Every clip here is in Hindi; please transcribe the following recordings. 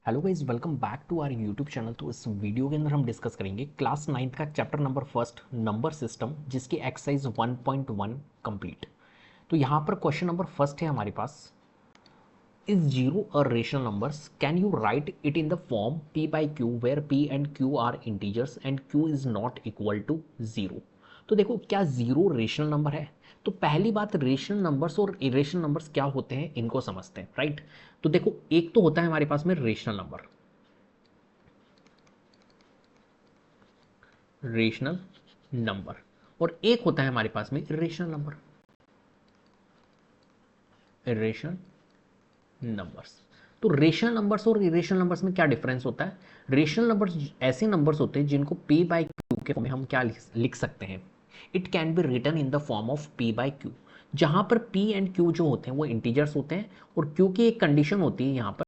Hello guys, welcome back to our YouTube channel. तो इस वीडियो के अंदर हम डिस्कस करेंगे क्लास 9th का chapter number first number system, जिसकी एक्सरसाइज 1.1 कंप्लीट। तो यहाँ पर क्वेश्चन नंबर फर्स्ट है हमारे पास, is zero a rational numbers, can you write it in the form p by Q where p and q are integers and q is not equal to zero. तो देखो, क्या जीरो रेशनल नंबर है? तो पहली बात, रेशनल नंबर्स और इरेशनल नंबर्स क्या होते हैं इनको समझते हैं, राइट। तो देखो, एक तो होता है हमारे पास में रेशनल नंबर, रेशनल नंबर, और एक होता है हमारे पास में इरेशनल नंबर, इरेशनल नंबर्स। तो रेशनल नंबर्स और इरेशनल नंबर्स में क्या डिफरेंस होता है? रेशनल नंबर्स ऐसे नंबर्स होते हैं जिनको p बाई क्यू के फॉर्म में हम क्या लिख सकते हैं, it can be written in the form of p by q. जहां पर p एंड q जो होते हैं वो इंटीजर्स होते हैं, और q की एक कंडीशन होती है यहाँ पर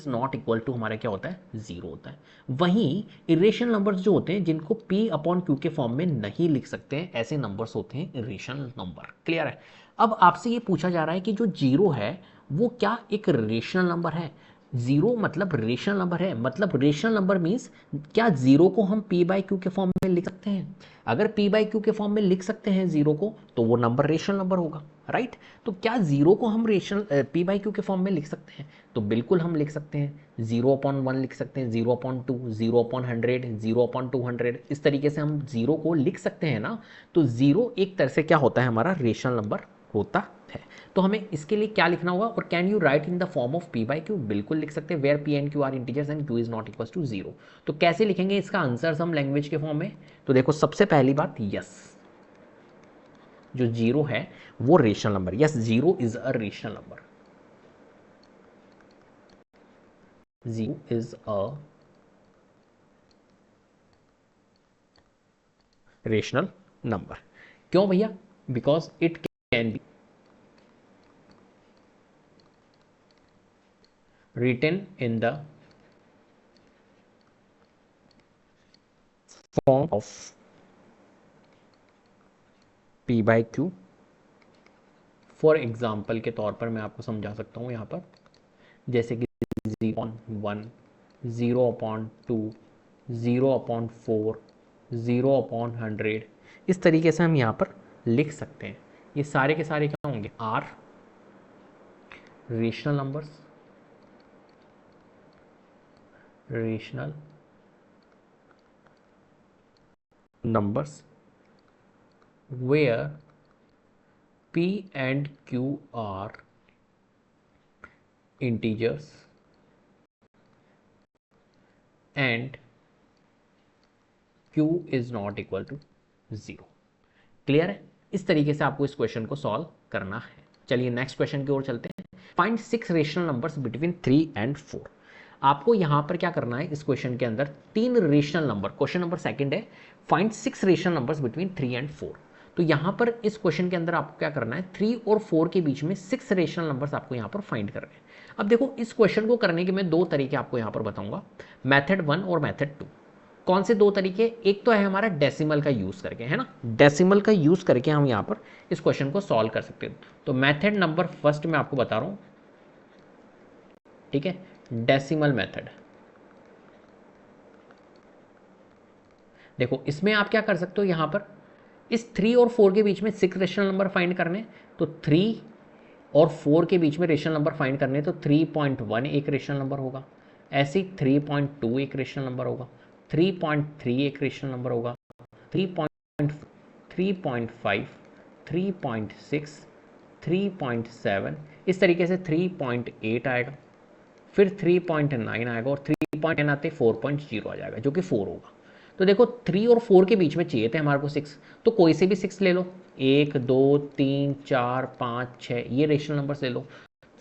नॉट इक्वल टू हमारा क्या होता है, जीरो होता है। वहीं इरेशनल नंबर्स जो होते हैं जिनको p अपॉन q के फॉर्म में नहीं लिख सकते हैं, ऐसे नंबर्स होते हैं इरेशनल नंबर। क्लियर है? अब आपसे ये पूछा जा रहा है कि जो जीरो है वो क्या एक रेशनल नंबर है? जीरो मतलब रेशनल नंबर है, मतलब रेशनल नंबर मीन्स क्या जीरो को हम p बाई क्यू के फॉर्म में लिख सकते हैं? अगर p बाई क्यू के फॉर्म में लिख सकते हैं जीरो को, तो वो नंबर रेशनल नंबर होगा, राइट। तो क्या जीरो को हम रेशनल p बाई क्यू के फॉर्म में लिख सकते हैं? तो बिल्कुल हम लिख सकते हैं। जीरो अपॉन वन लिख सकते हैं, zero upon two, zero upon hundred, zero upon 200, इस तरीके से हम जीरो को लिख सकते हैं ना। तो जीरो एक तरह से क्या होता है, हमारा रेशनल नंबर होता है। तो हमें इसके लिए क्या लिखना होगा, और can you write in the form of p by q, बिल्कुल लिख सकते हैं, where p and q are integers and q is not equal to zero. तो कैसे लिखेंगे इसका आंसर हम लैंग्वेज के फॉर्म में? तो देखो, सबसे पहली बात, यस, जो जीरो है वो rational number, yes, zero is a rational number, zero is a rational number. क्यों भैया? Because it can B written in the form of p by Q. For example के तौर पर मैं आपको समझा सकता हूँ यहाँ पर, जैसे कि zero upon one, zero upon two, zero upon four, zero upon hundred, इस तरीके से हम यहाँ पर लिख सकते हैं। ये सारे के सारे क्या होंगे, are rational numbers, rational numbers where p and q are integers and q is not equal to zero. Clear है? इस तरीके से आपको इस क्वेश्चन को सॉल्व करना है। चलिए नेक्स्ट क्वेश्चन की ओर चलते हैं। Find six rational numbers between 3 and 4। आपको यहां पर क्या करना है, इस क्वेश्चन के अंदर तीन rational number, question number second है, find six rational numbers between 3 and 4। तो यहां पर इस क्वेश्चन के अंदर आपको क्या करना है, 3 और 4 के बीच में सिक्स रेशनल नंबर्स आपको यहां पर फाइंड करने हैं। अब देखो, इस क्वेश्चन को करने के मैं दो तरीके आपको यहां पर बताऊंगा, मैथड 1 और मैथड 2। कौन से दो तरीके? एक तो है हमारा डेसिमल का यूज करके, है ना, डेसिमल का यूज करके हम यहां पर इस क्वेश्चन को सॉल्व कर सकते हैं। तो मेथड नंबर फर्स्ट मैं आपको बता रहा हूं, ठीक है, डेसिमल मेथड। देखो, इसमें आप क्या कर सकते हो, यहां पर इस 3 और 4 के बीच में सिक्स रेशनल नंबर फाइंड करने, तो 3 और 4 के बीच में रेशनल नंबर फाइंड करने, तो 3.1 एक रेशनल नंबर होगा, ऐसे 3.2 एक रेशनल नंबर होगा, 3.3 एक रेशनल नंबर होगा, 3.5, 3.6, 3.7, इस तरीके से 3.8 आएगा, फिर 3.9 आएगा, और 3.10 आते 4.0 आ जाएगा, जो कि 4 होगा। तो देखो, 3 और 4 के बीच में चाहिए थे हमारे को सिक्स, तो कोई से भी सिक्स ले लो, 1, 2, 3, 4, 5, 6, ये रेशनल नंबर ले लो।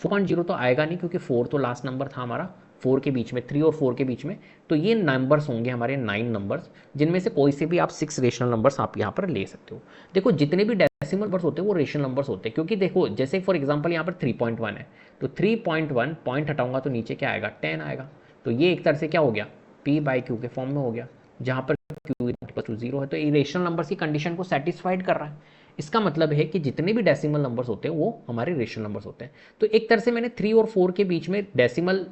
4.0 तो आएगा नहीं, क्योंकि 4 तो लास्ट नंबर था हमारा, 4 के बीच में, 3 और 4 के बीच में। तो ये नंबर्स होंगे हमारे 9 नंबर्स, जिनमें से कोई से भी आप सिक्स रेशनल नंबर्स आप यहाँ पर ले सकते हो। देखो, जितने भी डेसिमल नंबर्स होते हैं वो रेशनल नंबर्स होते हैं, क्योंकि देखो, जैसे फॉर एग्जांपल यहाँ पर 3.1 है, तो 3.1 पॉइंट हटाऊंगा तो नीचे क्या आएगा, 10 आएगा। तो ये एक तरह से क्या हो गया, p बाई क्यू के फॉर्म में हो गया, जहां पर q इक्वल टू जीरो है। तो ये रेशनल नंबर्स की कंडीशन को सेटिस्फाइड कर रहा है। इसका मतलब है कि जितने भी डेसिमल नंबर्स होते हैं वो हमारे रेशनल नंबर्स होते हैं। तो एक तरह से मैंने 3 और 4 के बीच में डेसिमल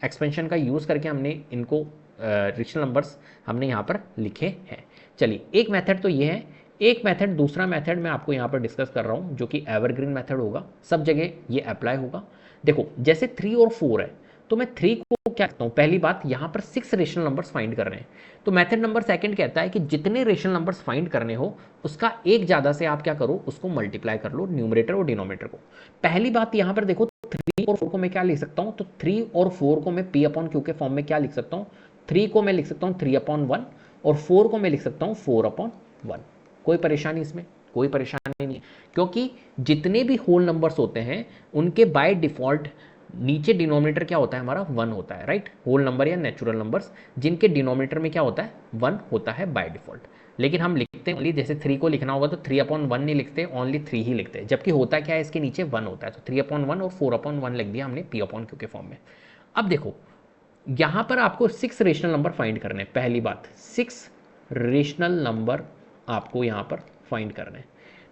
एक्सपेंशन का यूज़ करके हमने इनको रेशनल नंबर्स हमने यहाँ पर लिखे हैं। चलिए, एक मेथड तो ये है। एक मेथड, दूसरा मेथड मैं आपको यहाँ पर डिस्कस कर रहा हूँ जो कि एवरग्रीन मेथड होगा, सब जगह ये अप्लाई होगा। देखो, जैसे 3 और 4 है तो मैं 3 को क्या करता हूँ, पहली बात यहाँ पर 6 रेशनल नंबर्स फाइंड कर रहे हैं, तो मेथड नंबर सेकंड कहता है कि जितने रेशनल नंबर्स फाइंड करने हो उसका एक ज़्यादा से आप क्या करो, उसको मल्टीप्लाई कर लो, न्यूमरेटर और डिनोमिनेटर को। पहली बात यहाँ पर देखो, 3 और 4 को मैं क्या लिख सकता हूँ, तो 3 और 4 को मैं P अपॉन Q के फॉर्म में क्या लिख सकता हूँ, 3 को मैं लिख सकता हूँ 3 अपॉन 1 और 4 को मैं लिख सकता हूँ 4 अपॉन 1। कोई परेशानी इसमें? कोई परेशानी नहीं, क्योंकि जितने भी होल नंबर्स होते हैं उनके बाय डिफॉल्ट नीचे डिनोमिनेटर क्या होता है हमारा, 1 होता है, राइट। होल नंबर या नेचुरल नंबर्स जिनके डिनोमिनेटर में क्या होता है, 1 होता है बाय डिफॉल्ट। लेकिन हम लिखते हैं ओनली, जैसे 3 को लिखना होगा तो 3 अपॉन 1 नहीं लिखते, ओनली 3 ही लिखते हैं, जबकि होता क्या है, इसके नीचे 1 होता है, तो 3 अपॉन 1 और 4 अपॉन 1 लिख दिया हमने P अपॉन Q के फॉर्म में। अब देखो, यहां पर आपको 6 रेशनल नंबर फाइंड करने हैं। पहली बात, 6 रेशनल नंबर आपको यहां पर फाइंड करने हैं।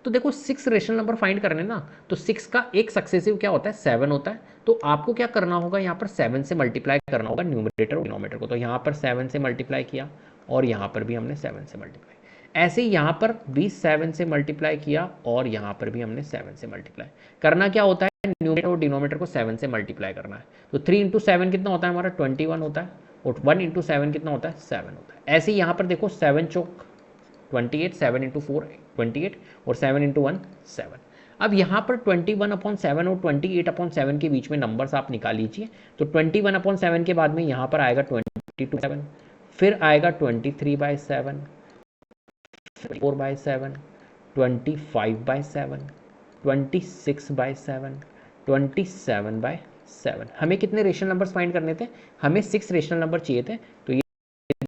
तो देखो, 6 रेशनल नंबर फाइंड करने ना, तो 6 का एक सक्सेसिव क्या होता है, 7 होता है। तो आपको क्या करना होगा, यहाँ पर 7 से मल्टीप्लाई करना होगा न्यूमरेटर और डिनोमिनेटर को। तो यहाँ पर 7 से मल्टीप्लाई किया और यहाँ पर भी हमने 7 से मल्टीप्लाई, ऐसे ही यहाँ पर भी 7 से मल्टीप्लाई किया और यहाँ पर भी हमने 7 से मल्टीप्लाई। करना क्या होता है, न्यूमरेटर और डिनोमिनेटर को 7 से मल्टीप्लाई करना है। तो 3 इंटू 7 कितना होता है हमारा, 21 होता है, और 1 इंटू 7 कितना होता है, 7 होता है। ऐसे ही यहाँ पर देखो, 7 चौक 28, 7 इंटू 4 28 और 7 इंटू 1 7। अब यहाँ पर 21 अपॉन 7 और 28 अपॉन 7 के बीच में नंबर्स आप निकाल लीजिए। तो 21 अपॉन 7 के बाद में यहाँ पर आएगा 22/7, फिर आएगा 23/7, 4/7, 25/7, 26/7, 27/7। हमें कितने रेशनल नंबर्स फाइंड करने थे, हमें 6 रेशनल नंबर चाहिए थे। तो ये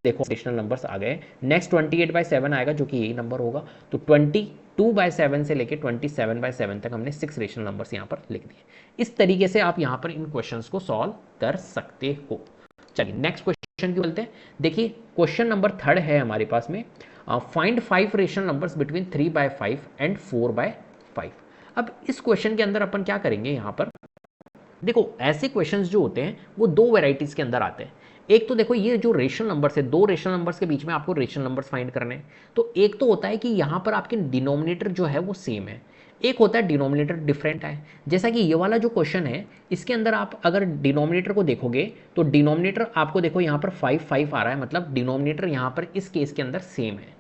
देखो रेशनल नंबर्स आ गए। नेक्स्ट 28/7 आएगा जो कि यही नंबर होगा। तो 22/7 से लेके 27/7 तक हमने 6 रेशनल नंबर्स यहाँ पर लिख दिए। इस तरीके से आप यहाँ पर इन क्वेश्चंस को सॉल्व कर सकते हो। चलिए, नेक्स्ट क्वेश्चन की बोलते हैं। देखिए, क्वेश्चन नंबर 3 है हमारे पास में, find 5 rational numbers between 3/5 and 4/5। अब इस क्वेश्चन के अंदर अपन क्या करेंगे, यहाँ पर देखो, ऐसे क्वेश्चंस जो होते हैं वो दो वेराइटीज के अंदर आते हैं। एक तो देखो, ये जो रेशनल नंबर्स है, दो रेशनल नंबर्स के बीच में आपको रेशनल नंबर्स फाइंड करने हैं। तो एक तो होता है कि यहाँ पर आपके डिनोमिनेटर जो है वो सेम है, एक होता है डिनोमिनेटर डिफरेंट है। जैसा कि ये वाला जो क्वेश्चन है, इसके अंदर आप अगर डिनोमिनेटर को देखोगे तो डिनोमिनेटर आपको देखो यहाँ पर 5 आ रहा है, मतलब डिनोमिनेटर यहाँ पर इस केस के अंदर सेम है।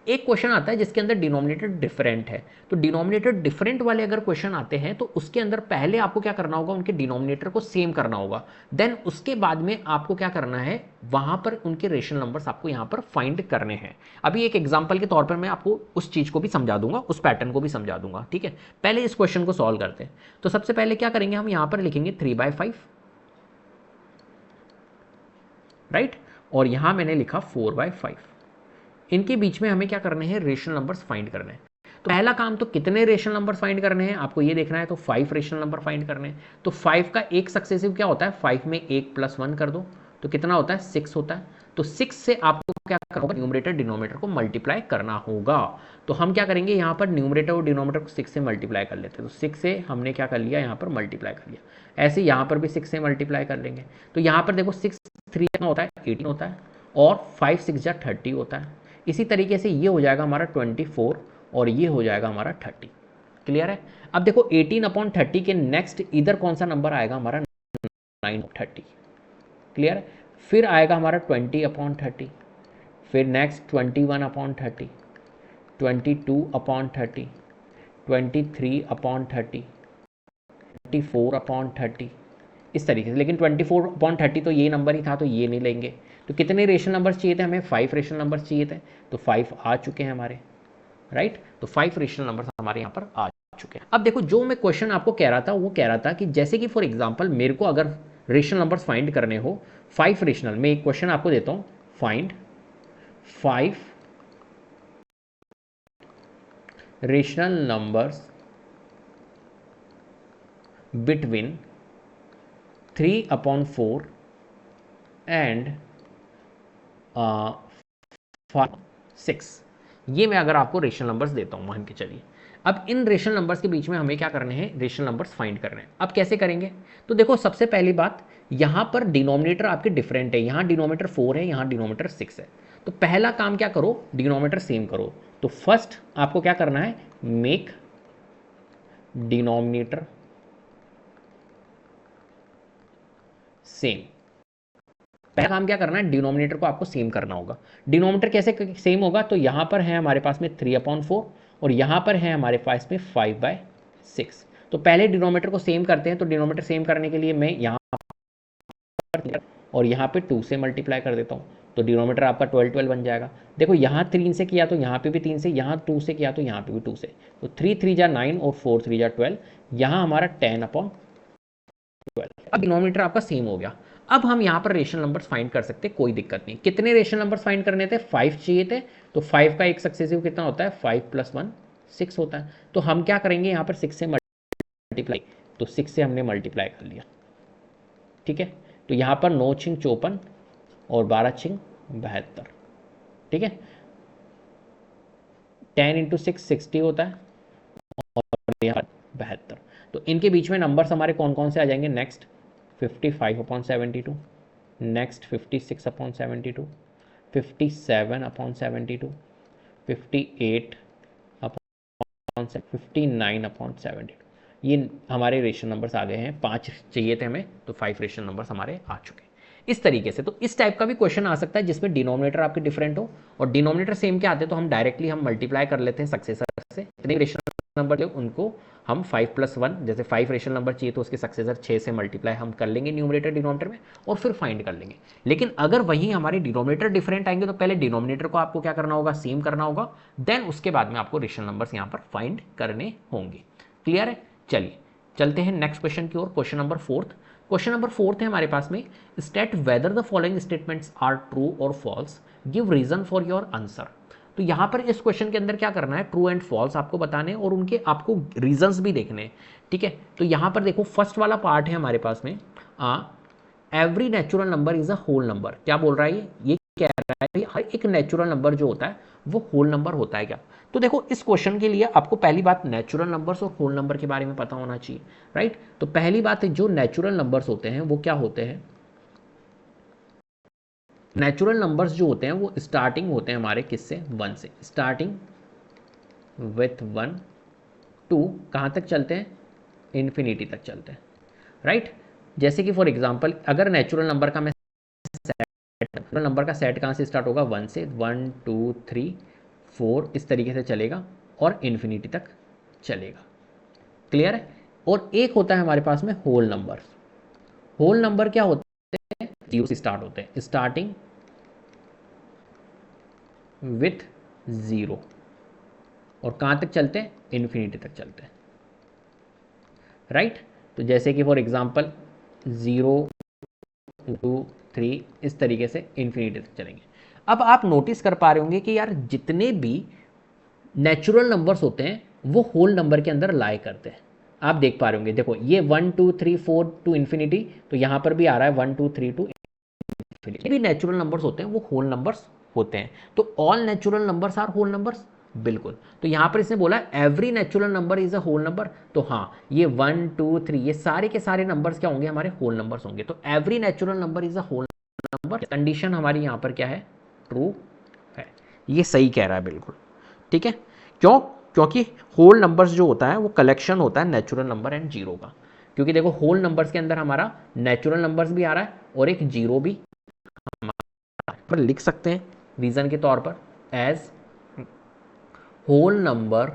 एक क्वेश्चन आता है जिसके अंदर डिनोमिनेटर डिफरेंट है। तो डिनोमिनेटर डिफरेंट वाले अगर क्वेश्चन आते हैं तो उसके अंदर पहले आपको क्या करना होगा, उनके डिनोमिनेटर को सेम करना होगा, देन उसके बाद में आपको क्या करना है, वहां पर उनके रेशनल नंबर्स आपको यहां पर फाइंड करने हैं। अभी एक एग्जांपल के तौर पर मैं आपको उस चीज को भी समझा दूंगा, उस पैटर्न को भी समझा दूंगा, ठीक है। पहले इस क्वेश्चन को सॉल्व करते हैं। तो सबसे पहले क्या करेंगे, हम यहां पर लिखेंगे 3/5, राइट, और यहां मैंने लिखा 4/5। इनके बीच में हमें क्या करने हैं, रेशनल नंबर्स फाइंड करने हैं। तो पहला काम, तो कितने रेशनल नंबर फाइंड करने हैं आपको ये देखना है, तो 5 रेशनल नंबर फाइंड करने हैं। तो 5 का एक सक्सेसिव क्या होता है, 5 में 1 + 1 कर दो तो कितना होता है, 6 होता है। तो 6 से आपको क्या करना होगा, न्यूमरेटर डिनोमिनेटर को मल्टीप्लाई करना होगा। तो हम क्या करेंगे, यहाँ पर न्यूमरेटर और डिनोमिनेटर को 6 से मल्टीप्लाई कर लेते हैं। तो 6 से हमने क्या कर लिया, यहाँ पर मल्टीप्लाई कर लिया। ऐसे यहाँ पर भी 6 से मल्टीप्लाई कर लेंगे। तो यहाँ पर देखो 6 3 कितना होता है, 18 होता है, और 5 6 जा 30 होता है। इसी तरीके से ये हो जाएगा हमारा 24 और ये हो जाएगा हमारा 30। क्लियर है। अब देखो 18/30 के नेक्स्ट इधर कौन सा नंबर आएगा हमारा, 9/30। क्लियर है। फिर आएगा हमारा 20/30, फिर नेक्स्ट 21/30, 22/30, 23/30, 24/30, इस तरीके से। लेकिन 24/30 तो ये नंबर ही था, तो ये नहीं लेंगे। तो कितने रेशनल नंबर्स चाहिए थे हमें, 5 रेशनल नंबर्स चाहिए थे। तो 5 आ चुके हैं हमारे, राइट। तो 5 रेशनल नंबर्स हमारे यहाँ पर आ चुके हैं। अब देखो, जो मैं क्वेश्चन आपको कह रहा था वो कह रहा था कि जैसे कि फॉर एग्जांपल मेरे को अगर रेशनल नंबर्स फाइंड करने हो 5 रेशनल, मैं एक क्वेश्चन आपको देता हूँ, find 5 rational numbers between 3/4 and 6। ये मैं अगर आपको रेशनल नंबर्स देता हूं, मान के चलिए। अब इन रेशनल नंबर्स के बीच में हमें क्या करने हैं, रेशनल नंबर्स फाइंड करने हैं। अब कैसे करेंगे, तो देखो सबसे पहली बात, यहाँ पर डिनोमिनेटर आपके डिफरेंट है, यहाँ डिनोमिनेटर 4 है, यहाँ डिनोमिनेटर 6 है। तो पहला काम क्या करो, डिनोमिनेटर सेम करो। तो फर्स्ट आपको क्या करना है, मेक डिनोमिनेटर सेम। पहला काम क्या करना है, डिनोमिनेटर को आपको सेम करना होगा। डिनोमिनेटर कैसे सेम होगा, तो यहां पर है हमारे पास में 3/4 और यहां पर है हमारे पास में 5/6। तो पहले डिनोमिनेटर को सेम करते हैं। तो डिनोमिनेटर सेम करने के लिए मैं यहां पर और यहां पे 2 से मल्टीप्लाई कर देता हूं। तो डिनोमिनेटर आपका 12 बन जाएगा। देखो यहाँ 3 से किया तो यहाँ पे भी 3 से, यहाँ 2 से किया तो यहाँ पे भी 2 से। तो 3 3 जा 9 और 4 3 जा 12, यहाँ हमारा 10/12। अब डिनोमिनेटर आपका सेम हो गया। अब हम यहाँ पर रेशनल नंबर्स फाइंड कर सकते हैं, कोई दिक्कत नहीं। कितने रेशनल नंबर्स फाइंड करने थे, 5 चाहिए थे। तो 5 का एक सक्सेसिव कितना होता है, 5 + 1 6 होता है। तो हम क्या करेंगे, यहाँ पर 6 से मल्टीप्लाई, तो 6 से हमने मल्टीप्लाई कर लिया। ठीक है, तो यहाँ पर 9 छिंग 54 और 12 छिंग 72। ठीक है, 10 × 6 60 होता है और यहाँ 72। तो इनके बीच में नंबर्स हमारे कौन कौन से आ जाएंगे, नेक्स्ट 55/72, नेक्स्ट 56/72, 57/72, 59/72। ये हमारे रेशनल नंबर्स आ गए हैं। 5 चाहिए थे हमें, तो 5 रेशनल नंबर्स हमारे आ चुके हैं। इस तरीके से तो इस टाइप का भी क्वेश्चन आ सकता है जिसमें डिनोमिनेटर आपके डिफरेंट हो और डिनोमिनेटर सेम के आते हैं, तो हम डायरेक्टली हम मल्टीप्लाई कर लेते हैं सक्सेसर से। इतने रेशनल नंबर जो उनको हम 5 + 1, जैसे 5 रेशनल नंबर चाहिए तो उसके सक्सेसर 6 से मल्टीप्लाई हम कर लेंगे न्यूमरेटर डिनोमिनेटर में और फिर फाइंड कर लेंगे। लेकिन अगर वहीं हमारे डिनोमिनेटर डिफरेंट आएंगे तो पहले डिनोमिनेटर को आपको क्या करना होगा, सेम करना होगा, देन उसके बाद में आपको रेशनल नंबर्स यहाँ पर फाइंड करने होंगे। क्लियर है, चलिए चलते हैं नेक्स्ट क्वेश्चन की ओर। Question number 4। क्वेश्चन नंबर 4 है हमारे पास में, state whether the following statements are true और false, give reason for your answer. तो यहां पर इस क्वेश्चन के अंदर क्या करना है, ट्रू एंड फॉल्स आपको बताने और उनके आपको रीजंस भी देखने। ठीक है, तो यहां पर देखो फर्स्ट वाला पार्ट है हमारे पास में, every natural number is a whole number. क्या बोल रहा है ये कह रहा है हर एक नेचुरल नंबर जो होता है वो होल नंबर होता है क्या। तो देखो इस क्वेश्चन के लिए आपको पहली बात नेचुरल नंबर्स और होल नंबर के बारे में पता होना चाहिए, राइट। तो पहली बात है, जो नेचुरल नंबर्स होते हैं वो क्या होते हैं, नेचुरल नंबर्स जो होते हैं वो स्टार्टिंग होते हैं हमारे किससे, 1 से। स्टार्टिंग विथ 1 टू कहाँ तक चलते हैं, इन्फिनिटी तक चलते हैं, राइट। जैसे कि फॉर एग्जांपल अगर नेचुरल नंबर का मैं नेचुरल नंबर का सेट कहाँ से स्टार्ट होगा, 1 से, 1 2 3 4 इस तरीके से चलेगा और इन्फिनिटी तक चलेगा। क्लियर है। और एक होता है हमारे पास में होल नंबर। होल नंबर क्या होते हैं, 0 से स्टार्ट होते हैं, स्टार्टिंग विथ 0 और कहाँ तक चलते हैं, इन्फिनिटी तक चलते हैं, राइट। तो जैसे कि फॉर एग्जांपल 0 2 3 इस तरीके से इन्फिनिटी तक चलेंगे। अब आप नोटिस कर पा रहे होंगे कि यार जितने भी नेचुरल नंबर्स होते हैं वो होल नंबर के अंदर लाई करते हैं। आप देख पा रहे होंगे, देखो ये 1 2 3 4 टू इन्फिनिटी, तो यहाँ पर भी आ रहा है 1 2 3 टू इन्फिनिटी। भी नेचुरल नंबर्स होते हैं वो होल नंबर्स होते हैं। तो all natural numbers are whole numbers, बिल्कुल। तो यहाँ पर इसने बोला every natural number is a whole number, तो हाँ ये 1 2 3 ये सारे के सारे नंबर्स क्या होंगे, हमारे होल नंबर्स होंगे। तो every natural number is a whole number, condition हमारी यहाँ पर क्या है, ट्रू है। ये सही कह रहा है बिल्कुल, ठीक है। क्यों, क्योंकि होल नंबर्स जो होता है वो कलेक्शन होता है नेचुरल नंबर एंड जीरो का। क्योंकि देखो होल नंबर्स के अंदर हमारा नेचुरल नंबर्स भी आ रहा है और एक जीरो भी पर लिख सकते हैं रीजन के तौर पर, as whole number,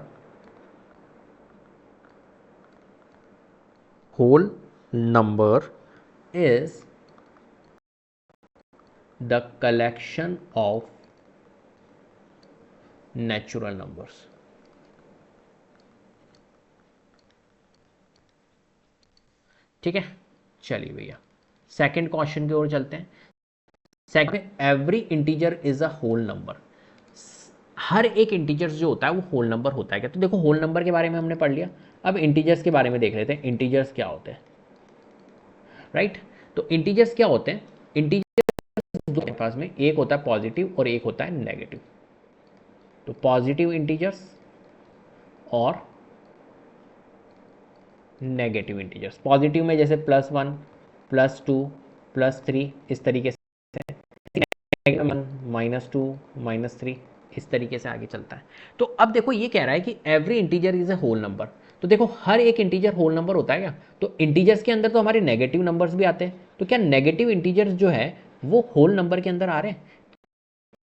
whole number is the collection of natural numbers. ठीक है, चलिए भैया सेकंड क्वेश्चन की ओर चलते हैं। Second, every integer is a whole number. हर एक इंटीजर्स जो होता है वो होल नंबर होता है क्या। तो देखो होल नंबर के बारे में हमने पढ़ लिया, अब इंटीजर्स के बारे में देख लेते हैं। इंटीजर्स क्या होते हैं, राइट। तो इंटीजर्स क्या होते हैं, इंटीजर्स दो पास में, एक होता है पॉजिटिव और एक होता है नेगेटिव। तो पॉजिटिव इंटीजर्स और नेगेटिव इंटीजर्स। पॉजिटिव में जैसे +1 +2 +3 इस तरीके से, -2 -3 इस तरीके से आगे चलता है। तो अब देखो ये कह रहा है कि every integer is a whole number. तो देखो हर एक इंटीजर होल नंबर होता है क्या? तो इंटीजर्स के अंदर तो हमारे नेगेटिव नंबर्स भी आते हैं, तो क्या नेगेटिव इंटीजर्स जो है वो होल नंबर के अंदर आ रहे हैं?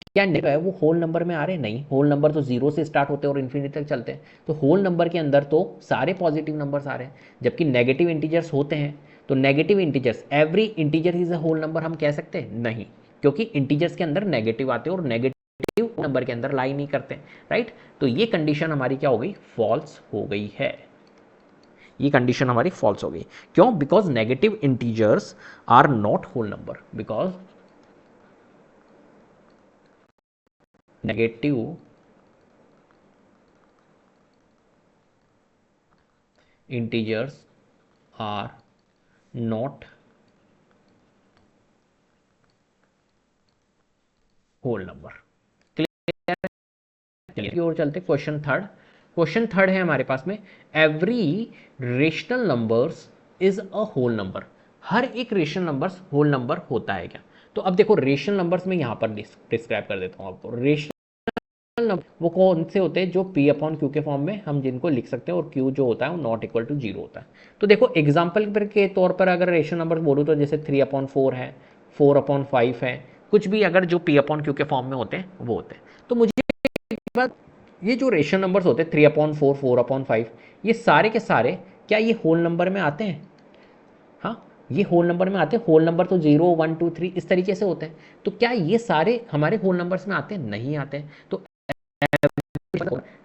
क्या नेगेटिव है वो होल नंबर में आ रहे हैं? नहीं, होल नंबर तो जीरो से स्टार्ट होते हैं और इन्फिनिटी तक चलते हैं। तो होल नंबर के अंदर तो सारे पॉजिटिव नंबर्स आ रहे हैं, जबकि नेगेटिव इंटीजर्स होते हैं। तो negative integers, every integer is a whole number हम कह सकते हैं? नहीं, क्योंकि इंटीजर्स के अंदर नेगेटिव आते हैं और नेगेटिव नंबर के अंदर लाई नहीं करते, राइट। तो ये कंडीशन हमारी क्या हो गई? फॉल्स हो गई है। ये कंडीशन हमारी फॉल्स हो गई। क्यों? Because negative integers are not whole number, because negative integers are not whole number। चलिए और चलते क्वेश्चन थर्ड। क्वेश्चन थर्ड है हमारे पास में, every rational numbers is a whole number. हर एक रेशनल नंबर्स होल नंबर होता है क्या? तो अब देखो रेशनल नंबर्स में यहां पर डिस्क्राइब कर देता हूं आपको। रेशनल नंबर वो कौन से होते हैं? जो p अपॉन क्यू के फॉर्म में हम जिनको लिख सकते हैं और q जो होता है वो नॉट इक्वल टू 0 होता है। तो देखो एग्जाम्पल के तौर पर अगर रेशनल नंबर बोलूँ तो जैसे 3/4 है, 4/5 है, कुछ भी अगर जो p अपॉन क्यू के फॉर्म में होते हैं वो होते हैं। तो मुझे बात, ये जो रेशनल नंबर्स होते हैं 3/4, 4/5, ये सारे के सारे क्या ये होल नंबर में आते हैं? हाँ, ये होल नंबर में आते हैं। होल नंबर तो 0 1 2 3 इस तरीके से होते हैं। तो क्या ये सारे हमारे होल नंबर्स में आते हैं? नहीं आते हैं। तो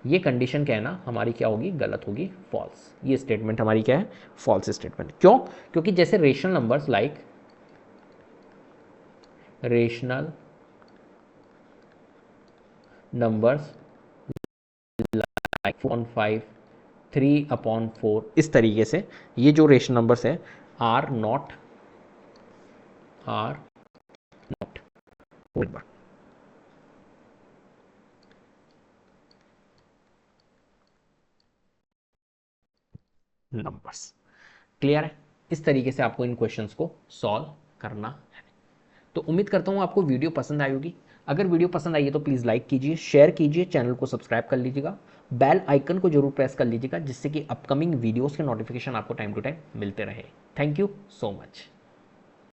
ये कंडीशन कहना हमारी क्या होगी? गलत होगी, फॉल्स। ये स्टेटमेंट हमारी क्या है? False statement. क्यों? क्योंकि जैसे rational numbers like rational numbers like 4/5, 3/4 इस तरीके से ये जो रेशनल नंबर्स है are not whole numbers. Clear है? इस तरीके से आपको इन क्वेश्चंस को सॉल्व करना है। तो उम्मीद करता हूँ आपको वीडियो पसंद आई होगी। अगर वीडियो पसंद आई है तो प्लीज़ लाइक कीजिए, शेयर कीजिए, चैनल को सब्सक्राइब कर लीजिएगा, बेल आइकन को जरूर प्रेस कर लीजिएगा, जिससे कि अपकमिंग वीडियोस के नोटिफिकेशन आपको टाइम टू टाइम मिलते रहे। Thank you so much.